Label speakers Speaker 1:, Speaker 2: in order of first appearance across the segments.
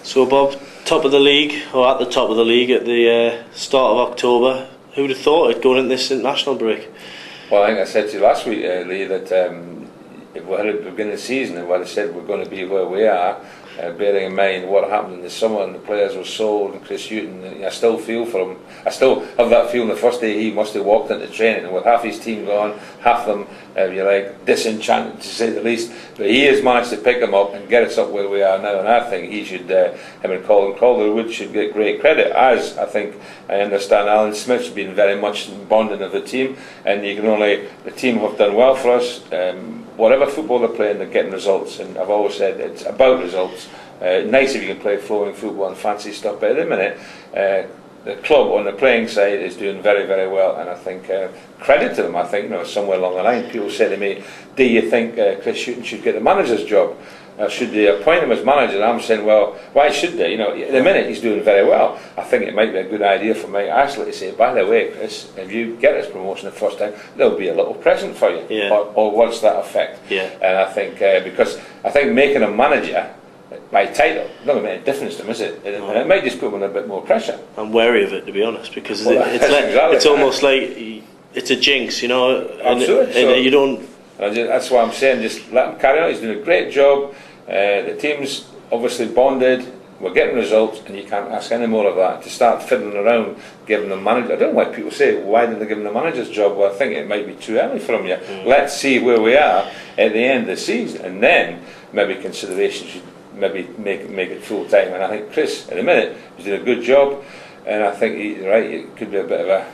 Speaker 1: So Bob, top of the league, or at the top of the league at the start of October, who would have thought it going into this international break?
Speaker 2: Well, I think I said to you last week, Lee, that if we had at the beginning of the season and we'd have said we're going to be where we are, bearing in mind what happened in the summer and the players were sold and Chris Hughton, I still feel for him. I still have that feeling the first day he must have walked into training and with half his team gone, half of them, disenchanted to say the least. But he has managed to pick them up and get us up where we are now, and I think he should, him and Calderwood should get great credit, as I think I understand Alan Smith's been very much bonding of the team, and the team have done well for us. Whatever football they're playing, they're getting results, and I've always said it's about results. Nice if you can play flowing football and fancy stuff, but at the minute the club on the playing side is doing very, very well, and I think credit to them. I think somewhere along the line people say to me, do you think Chris Hughton should get the manager's job? Should they appoint him as manager? And I'm saying, well, why should they? At the minute he's doing very well. I think it might be a good idea for Mike Ashley to say, by the way, Chris, if you get this promotion the first time, there'll be a little present for you.
Speaker 1: Yeah.
Speaker 2: Or what's that effect?
Speaker 1: Yeah.
Speaker 2: And I think because I think making a manager by title not going to make a difference to him, is it? And it might just put him under a bit more pressure.
Speaker 1: I'm wary of it, to be honest, because
Speaker 2: it's
Speaker 1: almost like it's a jinx,
Speaker 2: Absolutely.
Speaker 1: And you don't.
Speaker 2: That's why I'm saying, just let him carry on. He's doing a great job. The team's obviously bonded. We're getting results, and you can't ask any more of that. To start fiddling around, giving them manager. I don't know why people say, why didn't they give him the manager's job? Well, I think it might be too early for him yet. Let's see where we are at the end of the season, and then maybe consideration should maybe make it full time. And I think Chris, at the minute, is doing a good job, and I think it could be a bit of a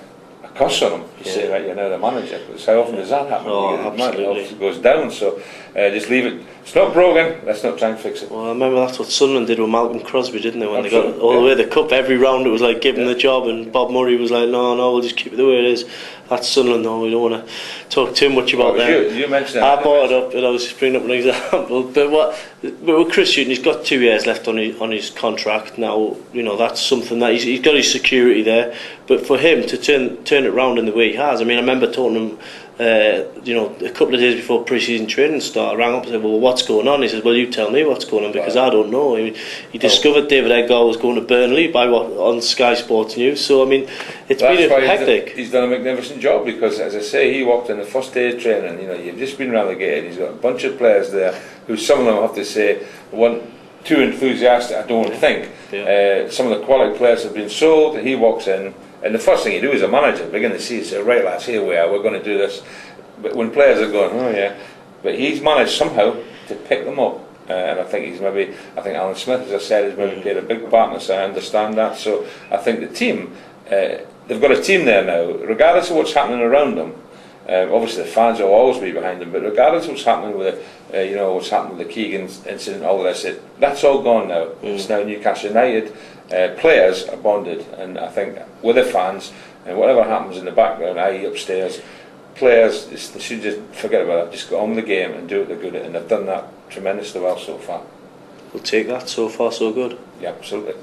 Speaker 2: cost on him to say, right, you're now the manager. Because how often does that happen?
Speaker 1: Absolutely.
Speaker 2: It goes down, so just leave it. It's not broken, let's not try and fix it.
Speaker 1: Well, I remember that's what Sunderland did with Malcolm Crosby, didn't they? When they got all the way to the cup, every round it was like give him the job, and Bob Murray was like, no, we'll just keep it the way it is. That's Sunderland, though. We don't want to talk too much about that.
Speaker 2: You mentioned that.
Speaker 1: I brought it up, and I was just bringing up an example. But with Chris Hughton, he's got 2 years left on his contract now. That's something that he's got his security there. But for him to turn it round in the way he has, I remember talking to him. A couple of days before pre-season training started, I rang up and said, well, what's going on? He said, well, you tell me what's going on, because I don't know. He discovered David Edgar was going to Burnley on Sky Sports News, so it's been hectic.
Speaker 2: He's done a magnificent job, because as I say, he walked in the first day of training. You've just been relegated. He's got a bunch of players there who some of them have to say weren't too enthusiastic, I don't think. Some of the quality players have been sold, and he walks in. And the first thing you do as a manager, begin to see, say, right lads, here we are, we're going to do this. But when players are going, oh yeah, but he's managed somehow to pick them up. And I think Alan Smith, as I said, has maybe played a big part in this. I understand that. So I think the team, they've got a team there now, regardless of what's happening around them. Obviously the fans will always be behind them, but regardless of what's happening with what's happened with the Keegan incident, all this, that's all gone now. It's now Newcastle United. Players are bonded, and I think with the fans, and whatever happens in the background, i.e. upstairs, players they should just forget about that, just go on with the game and do what they're good at, and they've done that tremendously well so far.
Speaker 1: We'll take that. So far so good.
Speaker 2: Yeah, absolutely.